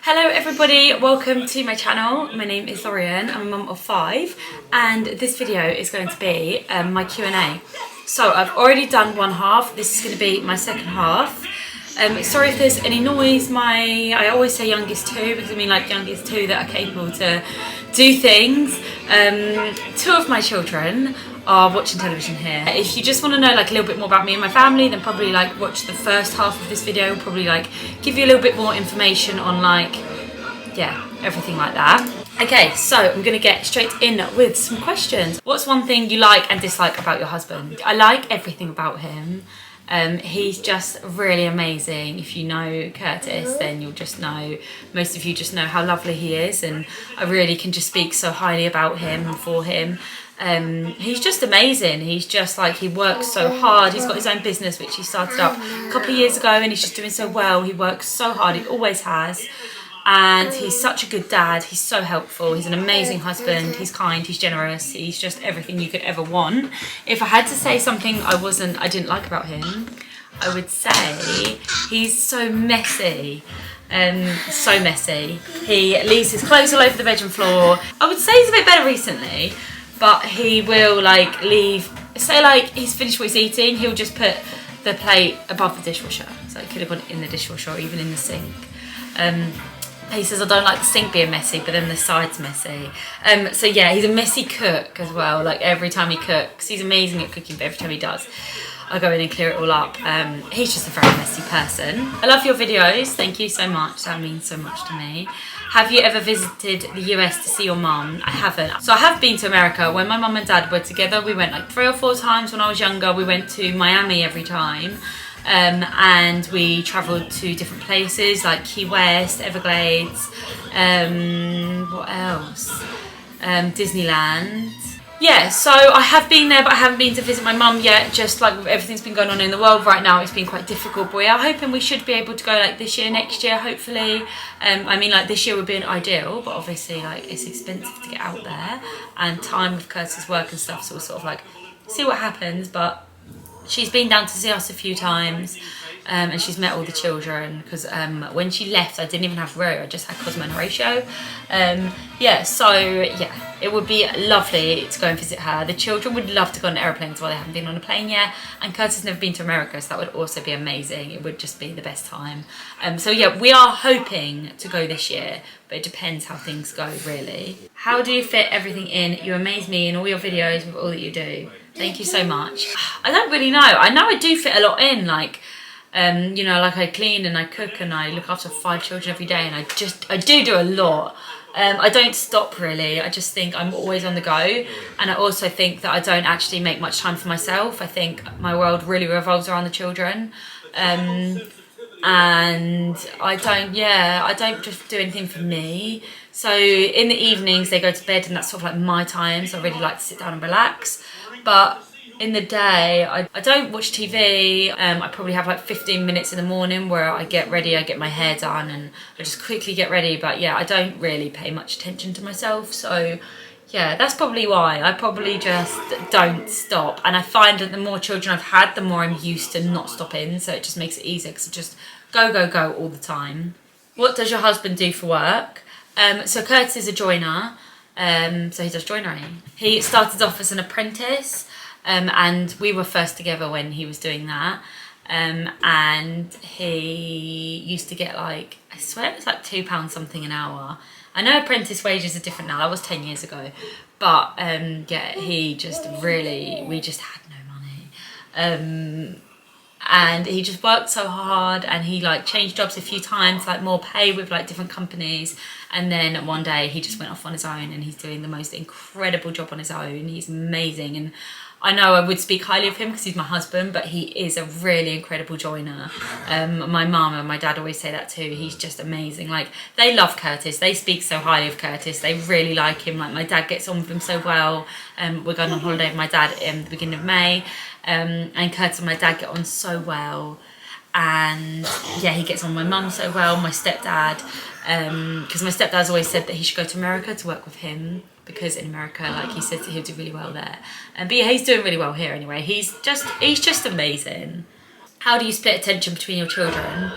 Hello everybody, welcome to my channel. My name is Lorian, I'm a mum of 5 and this video is going to be my Q&A. So I've already done one half, this is going to be my second half. Sorry if there's any noise, I always say youngest 2 because I mean like youngest 2 that are capable to do things. 2 of my children are watching television here. If you just want to know like a little bit more about me and my family, then probably like watch the first half of this video, probably like give you a little bit more information on like, yeah, everything like that. Okay, so I'm gonna get straight in with some questions. What's one thing you like and dislike about your husband? I like everything about him. He's just really amazing. If you know Curtis, then you'll just know, most of you just know how lovely he is, and I really can just speak so highly about him and for him. He's just amazing. He's just like, he works so hard. He's got his own business which he started up a couple of years ago and he's just doing so well. He works so hard, he always has. And he's such a good dad. He's so helpful. He's an amazing husband. He's kind, he's generous. He's just everything you could ever want. If I had to say something I didn't like about him, I would say he's so messy. So messy. He leaves his clothes all over the bedroom floor. I would say he's a bit better recently, but he will like leave, say like he's finished what he's eating, he'll just put the plate above the dishwasher. So it could have gone in the dishwasher or even in the sink. He says, I don't like the sink being messy, but then the side's messy. So yeah, he's a messy cook as well. Like every time he cooks, he's amazing at cooking, but every time he does, I go in and clear it all up. He's just a very messy person. I love your videos. Thank you so much. That means so much to me. Have you ever visited the US to see your mum? I haven't. So I have been to America. When my mum and dad were together, we went like 3 or 4 times when I was younger. We went to Miami every time. And we travelled to different places like Key West, Everglades, what else? Disneyland. Yeah, so I have been there, but I haven't been to visit my mum yet. Just like with everything's been going on in the world right now, it's been quite difficult. But we are hoping we should be able to go like this year, next year, hopefully. I mean, like this year would be an ideal, but obviously like it's expensive to get out there and time with Curtis' work and stuff. So we'll sort of like see what happens, but she's been down to see us a few times, and she's met all the children because when she left I didn't even have Rue, I just had Cosmo and Horatio. Yeah, so yeah, it would be lovely to go and visit her. The children would love to go on aeroplanes while they haven't been on a plane yet, and Curtis has never been to America, so that would also be amazing. It would just be the best time. So yeah, we are hoping to go this year, but it depends how things go really. How do you fit everything in? You amaze me in all your videos with all that you do. Thank you so much. I don't really know. I know I do fit a lot in, like, you know, like I clean and I cook and I look after 5 children every day, and I do a lot. I don't stop really. I just think I'm always on the go, and I also think that I don't actually make much time for myself. I think my world really revolves around the children. And I don't just do anything for me. So in the evenings they go to bed and that's sort of like my time, so I really like to sit down and relax. But in the day, I don't watch TV. I probably have like 15 minutes in the morning where I get ready, I get my hair done and I just quickly get ready. But yeah, I don't really pay much attention to myself. So yeah, that's probably why. I probably just don't stop. And I find that the more children I've had, the more I'm used to not stopping. So it just makes it easier because I just go all the time. What does your husband do for work? So Curtis is a joiner. So he does joinery. He started off as an apprentice, and we were first together when he was doing that. And he used to get like, I swear it was like £2 something an hour. I know apprentice wages are different now, that was 10 years ago. But yeah, he just really, we just had no money. And he just worked so hard, and he like changed jobs a few times, like more pay with like different companies, and then one day he just went off on his own and he's doing the most incredible job on his own. He's amazing, and I know I would speak highly of him because he's my husband, but he is a really incredible joiner. My mum and my dad always say that too. He's just amazing. Like, they love Curtis. They speak so highly of Curtis. They really like him. Like, my dad gets on with him so well. We're going on holiday with my dad in the beginning of May. And Curtis and my dad get on so well. And yeah, he gets on with my mum so well, my stepdad. Because my stepdad's always said that he should go to America to work with him, because in America, like, he says that he'll do really well there. But yeah, he's doing really well here anyway. He's just amazing. How do you split attention between your children?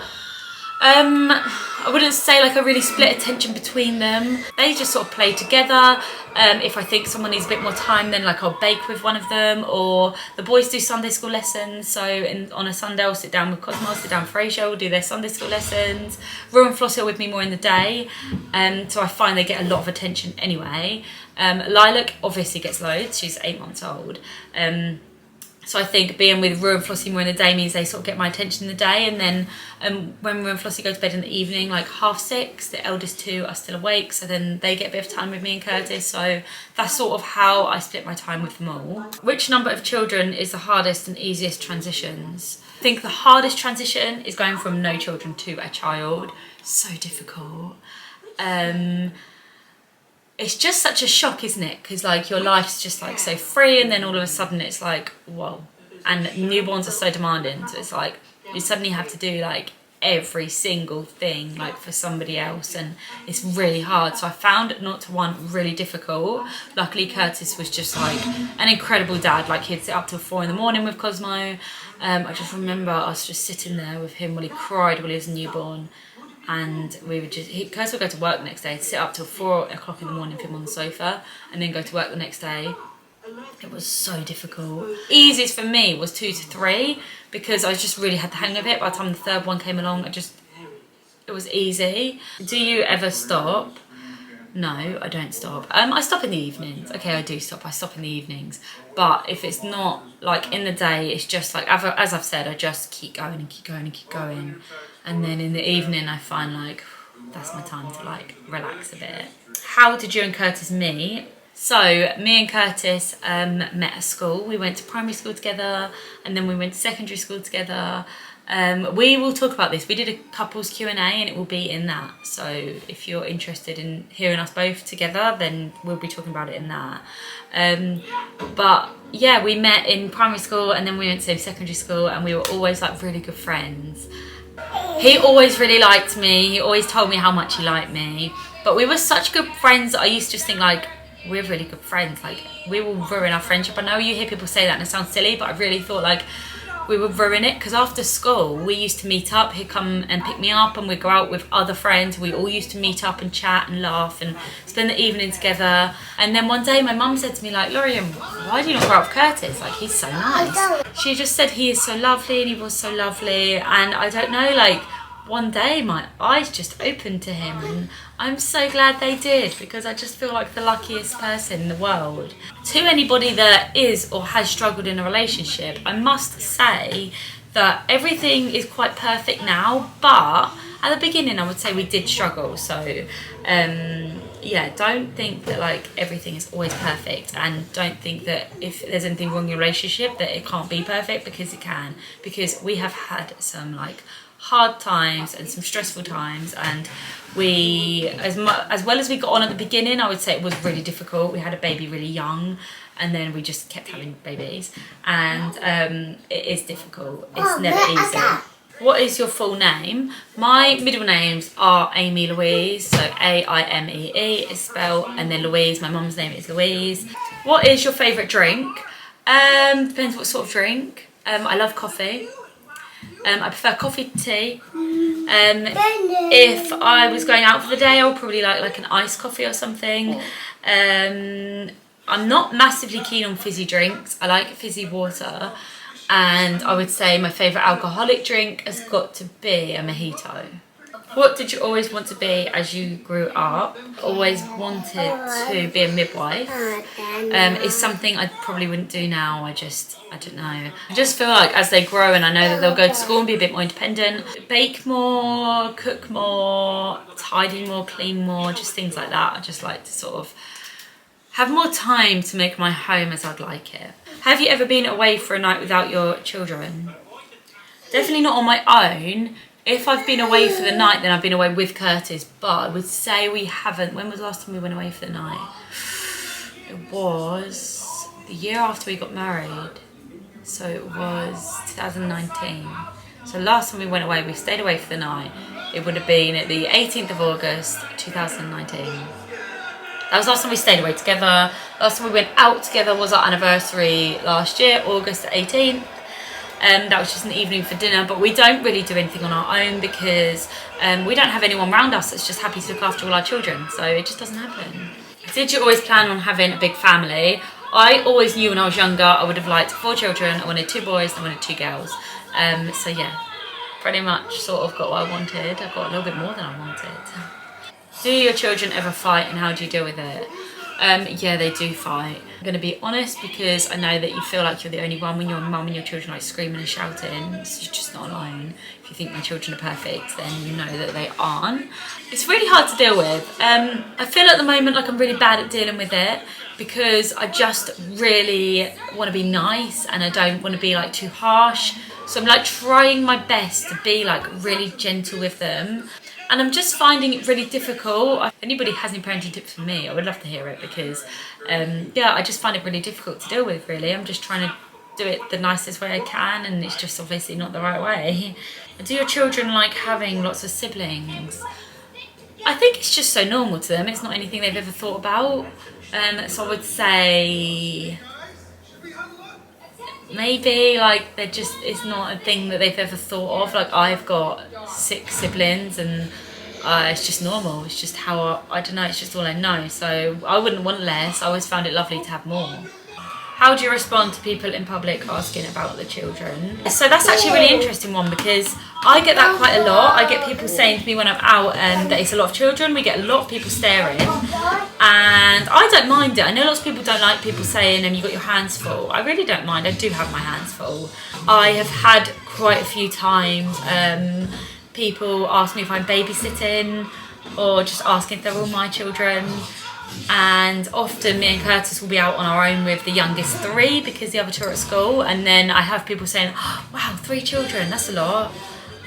I wouldn't say like a really split attention between them. They just sort of play together. If I think someone needs a bit more time, then like I'll bake with one of them, or the boys do Sunday school lessons. So on a Sunday I'll sit down with Cosmo, I'll sit down with Fraser, we'll do their Sunday school lessons. Rue and Flossie are with me more in the day, so I find they get a lot of attention anyway. Lilac obviously gets loads, she's 8 months old. So I think being with Rue and Flossie more in the day means they sort of get my attention in the day, and then when Rue and Flossie go to bed in the evening, like 6:30, the eldest two are still awake, so then they get a bit of time with me and Curtis. So that's sort of how I split my time with them all. Which number of children is the hardest and easiest transitions? I think the hardest transition is going from no children to a child. So difficult. It's just such a shock, isn't it? Because like your life's just like so free, and then all of a sudden it's like, whoa. And newborns are so demanding, so it's like you suddenly have to do like every single thing like for somebody else, and it's really hard. So I found 0 to 1 really difficult. Luckily Curtis was just like an incredible dad. Like he'd sit up till 4 in the morning with Cosmo. I just remember us just sitting there with him while he cried while he was a newborn. And we would just, Curtis would go to work the next day, sit up till 4 o'clock in the morning with him on the sofa, and then go to work the next day. It was so difficult. Easiest for me was 2 to 3, because I just really had the hang of it. By the time the third one came along, it was easy. Do you ever stop? No, I don't stop. I stop in the evenings. Okay, I do stop. I stop in the evenings. But if it's not like in the day, it's just like, as I've said, I just keep going and keep going and keep going. And then in the evening, I find like, that's my time to like relax a bit. How did you and Curtis meet? So me and Curtis met at school. We went to primary school together, and then we went to secondary school together. We will talk about this. We did a couples Q&A, and it will be in that. So if you're interested in hearing us both together, then we'll be talking about it in that. But yeah, we met in primary school, and then we went to secondary school, and we were always like really good friends. He always really liked me. He always told me how much he liked me. But we were such good friends that I used to just think like, we're really good friends. Like, we will ruin our friendship. I know you hear people say that and it sounds silly, but I really thought like we would ruin it, because after school we used to meet up. He'd come and pick me up, and we'd go out with other friends. We all used to meet up and chat and laugh and spend the evening together. And then one day my mum said to me like, Lorian, why do you not go out with Curtis? Like, he's so nice. She just said he is so lovely, and he was so lovely. And I don't know, like one day my eyes just opened to him, and I'm so glad they did, because I just feel like the luckiest person in the world. To anybody that is or has struggled in a relationship, I must say that everything is quite perfect now, but at the beginning I would say we did struggle. So yeah, don't think that like everything is always perfect, and don't think that if there's anything wrong in your relationship that it can't be perfect, because it can. Because we have had some like hard times and some stressful times, and we, as well as we got on at the beginning, I would say it was really difficult. We had a baby really young, and then we just kept having babies, and it is difficult. It's never easy. What is your full name? My middle names are Amy Louise, so A-I-M-E-E is spelled, and then Louise, my mum's name is Louise. What is your favourite drink? Depends what sort of drink. I love coffee. I prefer coffee to tea. If I was going out for the day, I would probably like an iced coffee or something. I'm not massively keen on fizzy drinks. I like fizzy water. And I would say my favourite alcoholic drink has got to be a mojito. What did you always want to be as you grew up? Always wanted to be a midwife. It's something I probably wouldn't do now. I don't know. I just feel like as they grow, and I know that they'll go to school and be a bit more independent, bake more, cook more, tidy more, clean more, just things like that. I just like to sort of have more time to make my home as I'd like it. Have you ever been away for a night without your children? Definitely not on my own. If I've been away for the night, then I've been away with Curtis, but I would say we haven't. When was the last time we went away for the night? It was the year after we got married. So it was 2019. So last time we went away, we stayed away for the night. It would have been at the 18th of August, 2019. That was the last time we stayed away together. Last time we went out together was our anniversary last year, August 18th. That was just an evening for dinner, but we don't really do anything on our own because we don't have anyone around us that's just happy to look after all our children, so it just doesn't happen. Did you always plan on having a big family? I always knew when I was younger I would have liked 4 children. I wanted 2 boys and I wanted 2 girls. So yeah, pretty much sort of got what I wanted. I got a little bit more than I wanted. Do your children ever fight, and how do you deal with it? Yeah, they do fight. I'm going to be honest because I know that you feel like you're the only one when your mum and your children are like screaming and shouting. So you're just not alone. If you think my children are perfect, then you know that they aren't. It's really hard to deal with. I feel at the moment like I'm really bad at dealing with it because I just really want to be nice and I don't want to be like too harsh. So I'm like trying my best to be like really gentle with them. And I'm just finding it really difficult. If anybody has any parenting tips for me, I would love to hear it because, yeah, I just find it really difficult to deal with, really. I'm just trying to do it the nicest way I can, and it's just obviously not the right way. Do your children like having lots of siblings? I think it's just so normal to them. It's not anything they've ever thought about. So I would say maybe like they're just, it's not a thing that they've ever thought of. Like I've got 6 siblings and it's just normal. It's just how I don't know, it's just all I know. So I wouldn't want less. I always found it lovely to have more. How do you respond to people in public asking about the children? So that's actually a really interesting one because I get that quite a lot. I get people saying to me when I'm out that it's a lot of children. We get a lot of people staring and I don't mind it. I know lots of people don't like people saying you've got your hands full. I really don't mind. I do have my hands full. I have had quite a few times people ask me if I'm babysitting or just asking if they're all my children. And often me and Curtis will be out on our own with the youngest 3 because the other 2 are at school, and then I have people saying, oh, wow, 3 children, that's a lot.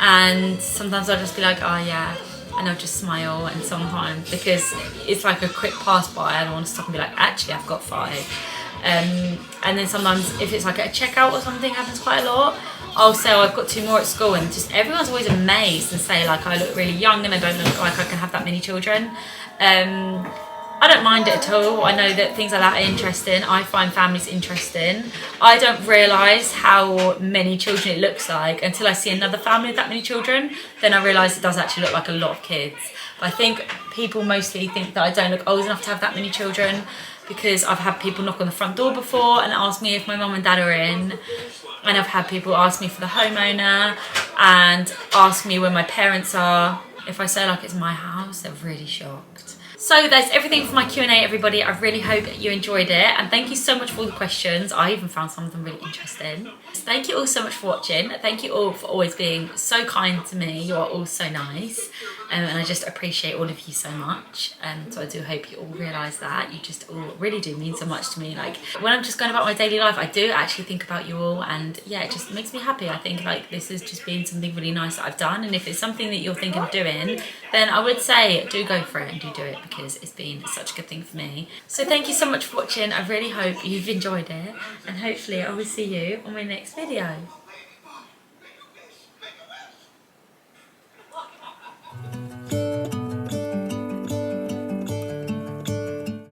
And sometimes I'll just be like, oh yeah, and I'll just smile, and sometimes because it's like a quick pass by, I don't want to stop and be like, actually I've got 5. And then sometimes if it's like a checkout or something happens quite a lot, I'll say I've got 2 more at school, and just everyone's always amazed and say like I look really young and I don't look like I can have that many children. I don't mind it at all. I know that things like that are interesting. I find families interesting. I don't realise how many children it looks like until I see another family with that many children. Then I realise it does actually look like a lot of kids. But I think people mostly think that I don't look old enough to have that many children because I've had people knock on the front door before and ask me if my mum and dad are in. And I've had people ask me for the homeowner and ask me where my parents are. If I say like it's my house, they're really shocked. So that's everything for my Q&A, everybody. I really hope you enjoyed it, and thank you so much for all the questions. I even found some of them really interesting. Thank you all so much for watching. Thank you all for always being so kind to me. You are all so nice, and I just appreciate all of you so much. So I do hope you all realise that. You just all really do mean so much to me. Like when I'm just going about my daily life, I do actually think about you all, and yeah, it just makes me happy. I think like this has just been something really nice that I've done, and if it's something that you're thinking of doing, then I would say do go for it and do it because it's been such a good thing for me. So thank you so much for watching. I really hope you've enjoyed it, and hopefully I will see you on my next video.